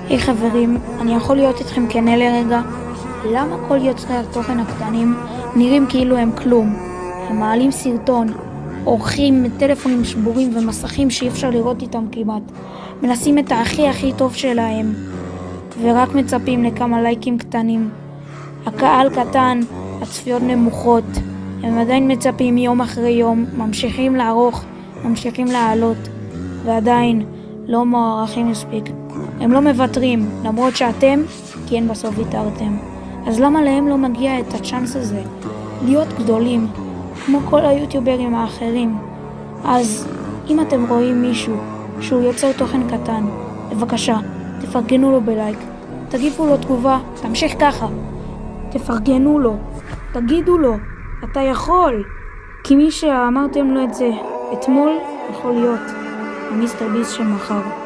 היי חברים, אני יכול להיות איתכם כנה לרגע? למה כל יוצרי התוכן הקטנים נראים כאילו הם כלום? הם מעלים סרטון, עורכים טלפונים שבורים ומסכים שאי אפשר לראות איתם כמעט. מנסים את הכי טוב שלהם, ורק מצפים לכמה לייקים קטנים. הקהל קטן, הצפיות נמוכות. הם עדיין מצפים יום אחרי יום, ממשיכים לערוך, ממשיכים לעלות, ועדיין לא מוערכים מספיק. הם לא מוותרים, למרות שאתם, כן בסוף ויתרתם. אז למה להם לא מגיע את הצ'אנס הזה? להיות גדולים, כמו כל היוטיוברים האחרים. אז אם אתם רואים מישהו שהוא יוצר תוכן קטן, בבקשה, תפרגנו לו בלייק, תגיבו לו תגובה, תמשיך ככה. תפרגנו לו, תגידו לו, אתה יכול. כי מי שאמרתם לו את זה אתמול, יכול להיות המיסטר ביסט של מחר.